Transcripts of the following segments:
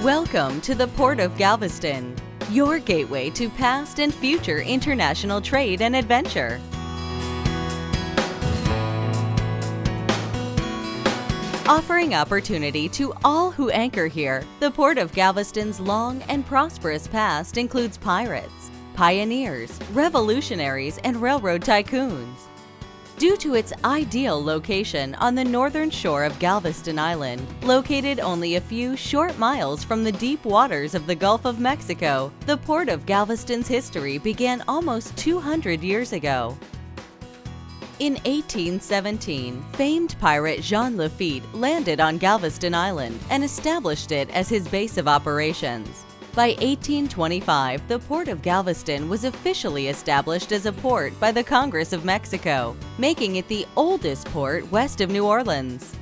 Welcome to the Port of Galveston, your gateway to past and future international trade and adventure. Offering opportunity to all who anchor here, the Port of Galveston's long and prosperous past includes pirates, pioneers, revolutionaries, and railroad tycoons. Due to its ideal location on the northern shore of Galveston Island, located only a few short miles from the deep waters of the Gulf of Mexico, the Port of Galveston's history began almost 200 years ago. In 1817, famed pirate Jean Lafitte landed on Galveston Island and established it as his base of operations. By 1825, the Port of Galveston was officially established as a port by the Congress of Mexico, making it the oldest port west of New Orleans.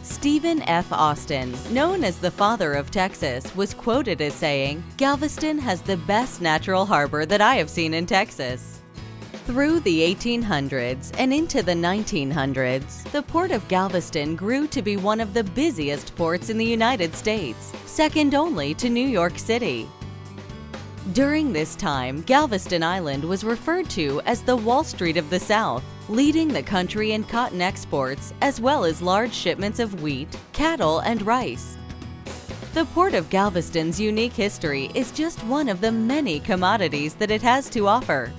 Stephen F. Austin, known as the father of Texas, was quoted as saying, "Galveston has the best natural harbor that I have seen in Texas." Through the 1800s and into the 1900s, the Port of Galveston grew to be one of the busiest ports in the United States, second only to New York City. During this time, Galveston Island was referred to as the Wall Street of the South, leading the country in cotton exports as well as large shipments of wheat, cattle, and rice. The Port of Galveston's unique history is just one of the many commodities that it has to offer.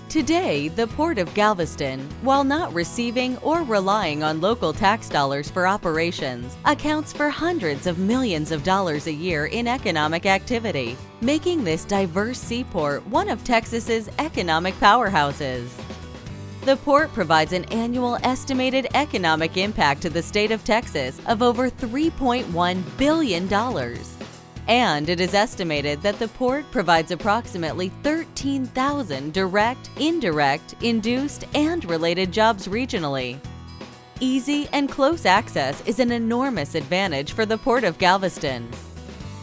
Today, the Port of Galveston, while not receiving or relying on local tax dollars for operations, accounts for hundreds of millions of dollars a year in economic activity, making this diverse seaport one of Texas's economic powerhouses. The port provides an annual estimated economic impact to the state of Texas of over $3.1 billion. And it is estimated that the port provides approximately 13,000 direct, indirect, induced, and related jobs regionally. Easy and close access is an enormous advantage for the Port of Galveston.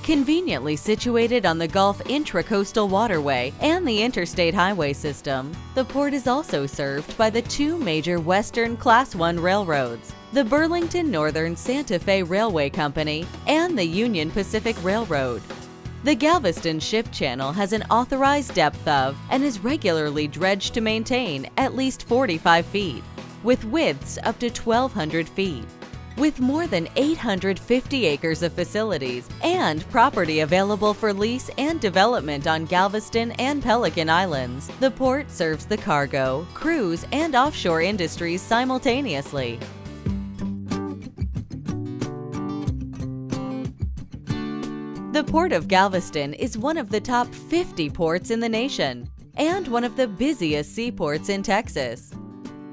Conveniently situated on the Gulf Intracoastal Waterway and the Interstate Highway System, the port is also served by the two major Western Class I railroads, the Burlington Northern Santa Fe Railway Company and the Union Pacific Railroad. The Galveston Ship Channel has an authorized depth of and is regularly dredged to maintain at least 45 feet, with widths up to 1,200 feet. With more than 850 acres of facilities and property available for lease and development on Galveston and Pelican Islands, the port serves the cargo, cruise, and offshore industries simultaneously. The Port of Galveston is one of the top 50 ports in the nation and one of the busiest seaports in Texas.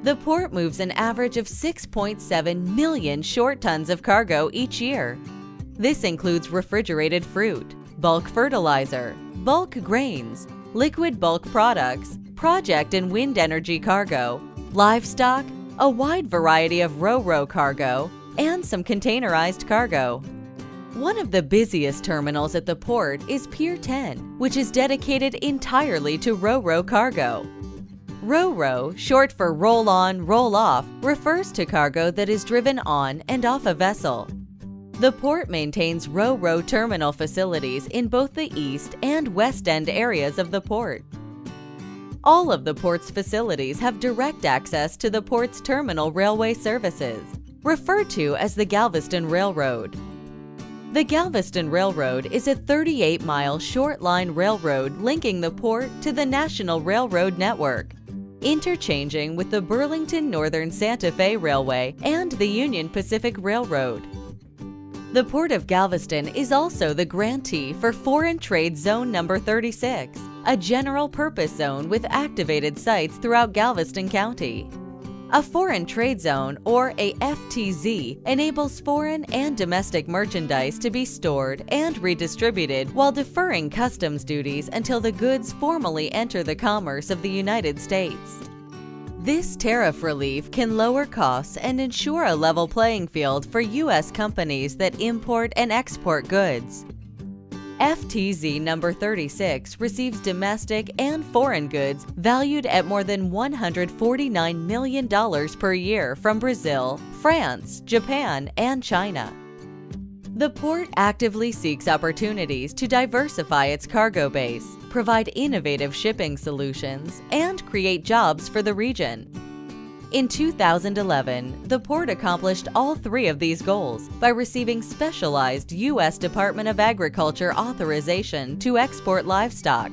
The port moves an average of 6.7 million short tons of cargo each year. This includes refrigerated fruit, bulk fertilizer, bulk grains, liquid bulk products, project and wind energy cargo, livestock, a wide variety of ro-ro cargo, and some containerized cargo. One of the busiest terminals at the port is Pier 10, which is dedicated entirely to ro-ro cargo. Ro-ro, short for roll-on, roll-off, refers to cargo that is driven on and off a vessel. The port maintains ro-ro terminal facilities in both the east and west end areas of the port. All of the port's facilities have direct access to the port's terminal railway services, referred to as the Galveston Railroad. The Galveston Railroad is a 38-mile short-line railroad linking the port to the National Railroad Network, interchanging with the Burlington Northern Santa Fe Railway and the Union Pacific Railroad. The Port of Galveston is also the grantee for Foreign Trade Zone No. 36, a general-purpose zone with activated sites throughout Galveston County. A foreign trade zone, or a FTZ, enables foreign and domestic merchandise to be stored and redistributed while deferring customs duties until the goods formally enter the commerce of the United States. This tariff relief can lower costs and ensure a level playing field for U.S. companies that import and export goods. FTZ No. 36 receives domestic and foreign goods valued at more than $149 million per year from Brazil, France, Japan, and China. The port actively seeks opportunities to diversify its cargo base, provide innovative shipping solutions, and create jobs for the region. In 2011, the port accomplished all three of these goals by receiving specialized U.S. Department of Agriculture authorization to export livestock.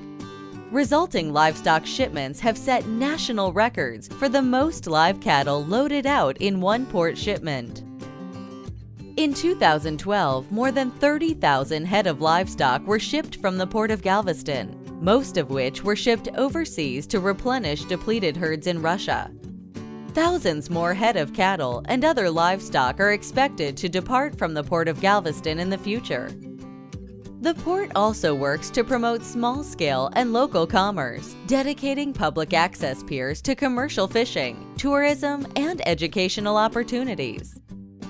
Resulting livestock shipments have set national records for the most live cattle loaded out in one port shipment. In 2012, more than 30,000 head of livestock were shipped from the Port of Galveston, most of which were shipped overseas to replenish depleted herds in Russia. Thousands more head of cattle and other livestock are expected to depart from the Port of Galveston in the future. The port also works to promote small-scale and local commerce, dedicating public access piers to commercial fishing, tourism, and educational opportunities.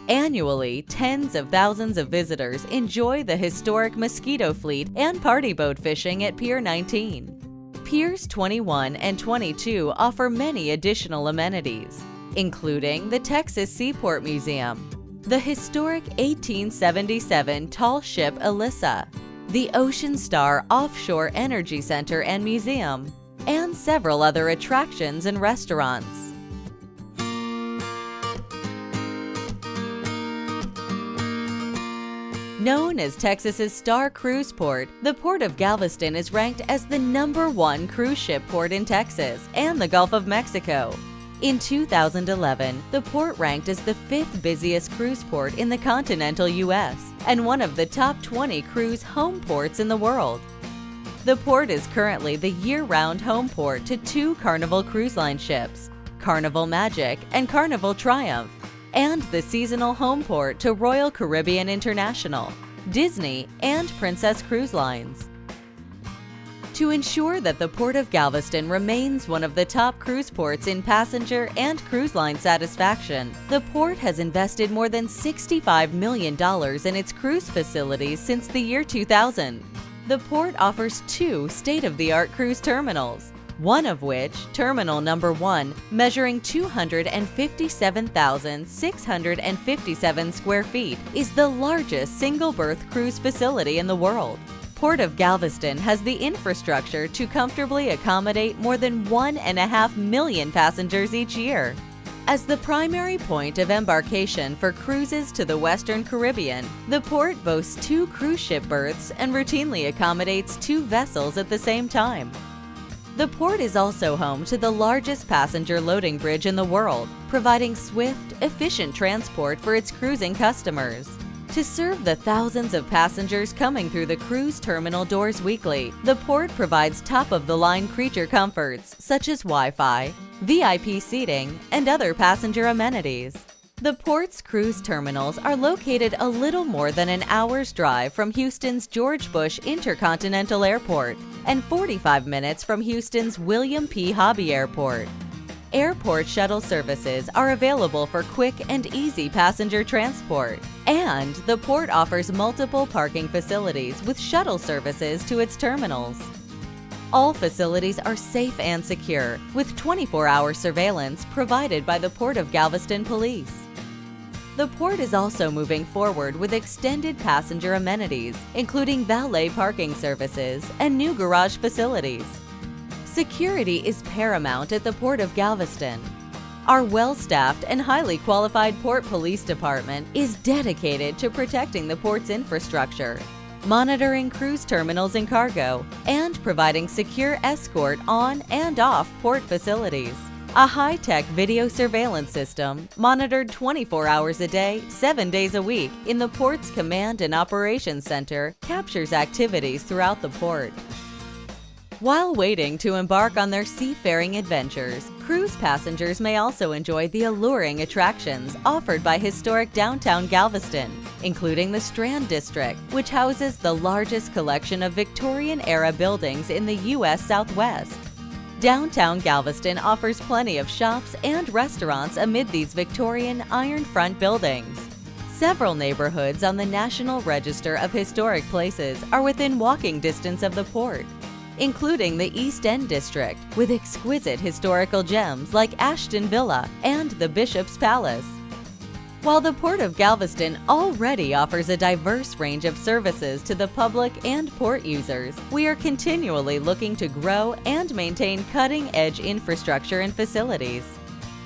Annually, tens of thousands of visitors enjoy the historic Mosquito Fleet and party boat fishing at Pier 19. Piers 21 and 22 offer many additional amenities, including the Texas Seaport Museum, the historic 1877 tall ship Elissa, the Ocean Star Offshore Energy Center and Museum, and several other attractions and restaurants. Known as Texas's Star Cruise Port, the Port of Galveston is ranked as the #1 cruise ship port in Texas and the Gulf of Mexico. In 2011, the port ranked as the 5th busiest cruise port in the continental U.S. and one of the top 20 cruise home ports in the world. The port is currently the year-round home port to 2 Carnival Cruise Line ships, Carnival Magic and Carnival Triumph, and the seasonal home port to Royal Caribbean International, Disney, and Princess Cruise Lines. To ensure that the Port of Galveston remains one of the top cruise ports in passenger and cruise line satisfaction, the port has invested more than $65 million in its cruise facilities since the year 2000. The port offers 2 state-of-the-art cruise terminals, one of which, Terminal Number 1, measuring 257,657 square feet, is the largest single-berth cruise facility in the world. Port of Galveston has the infrastructure to comfortably accommodate more than 1.5 million passengers each year. As the primary point of embarkation for cruises to the Western Caribbean, the port boasts 2 cruise ship berths and routinely accommodates 2 vessels at the same time. The port is also home to the largest passenger loading bridge in the world, providing swift, efficient transport for its cruising customers. To serve the thousands of passengers coming through the cruise terminal doors weekly, the port provides top-of-the-line creature comforts such as Wi-Fi, VIP seating, and other passenger amenities. The port's cruise terminals are located a little more than an hour's drive from Houston's George Bush Intercontinental Airport and 45 minutes from Houston's William P. Hobby Airport. Airport shuttle services are available for quick and easy passenger transport, and the port offers multiple parking facilities with shuttle services to its terminals. All facilities are safe and secure, with 24-hour surveillance provided by the Port of Galveston Police. The port is also moving forward with extended passenger amenities, including valet parking services and new garage facilities. Security is paramount at the Port of Galveston. Our well-staffed and highly qualified Port Police Department is dedicated to protecting the port's infrastructure, monitoring cruise terminals and cargo, and providing secure escort on and off port facilities. A high-tech video surveillance system, monitored 24 hours a day, 7 days a week, in the port's Command and Operations Center, captures activities throughout the port. While waiting to embark on their seafaring adventures, cruise passengers may also enjoy the alluring attractions offered by historic downtown Galveston, including the Strand District, which houses the largest collection of Victorian-era buildings in the U.S. Southwest. Downtown Galveston offers plenty of shops and restaurants amid these Victorian iron front buildings. Several neighborhoods on the National Register of Historic Places are within walking distance of the port, including the East End District, with exquisite historical gems like Ashton Villa and the Bishop's Palace. While the Port of Galveston already offers a diverse range of services to the public and port users, we are continually looking to grow and maintain cutting-edge infrastructure and facilities.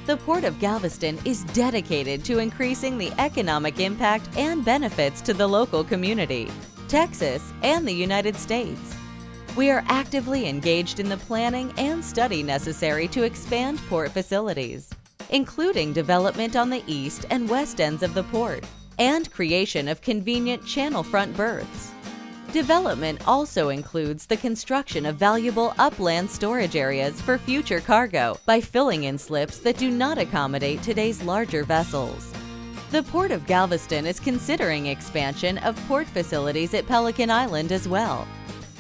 The Port of Galveston is dedicated to increasing the economic impact and benefits to the local community, Texas, and the United States. We are actively engaged in the planning and study necessary to expand port facilities, including development on the east and west ends of the port and creation of convenient channel-front berths. Development also includes the construction of valuable upland storage areas for future cargo by filling in slips that do not accommodate today's larger vessels. The Port of Galveston is considering expansion of port facilities at Pelican Island as well.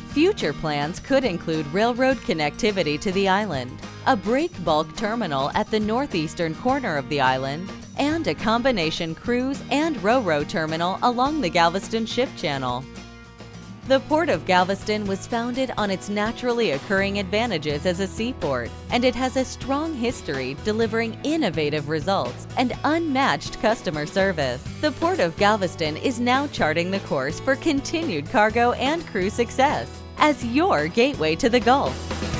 Future plans could include railroad connectivity to the island, a break bulk terminal at the northeastern corner of the island, and a combination cruise and ro-ro terminal along the Galveston Ship Channel. The Port of Galveston was founded on its naturally occurring advantages as a seaport, and it has a strong history delivering innovative results and unmatched customer service. The Port of Galveston is now charting the course for continued cargo and crew success as your gateway to the Gulf.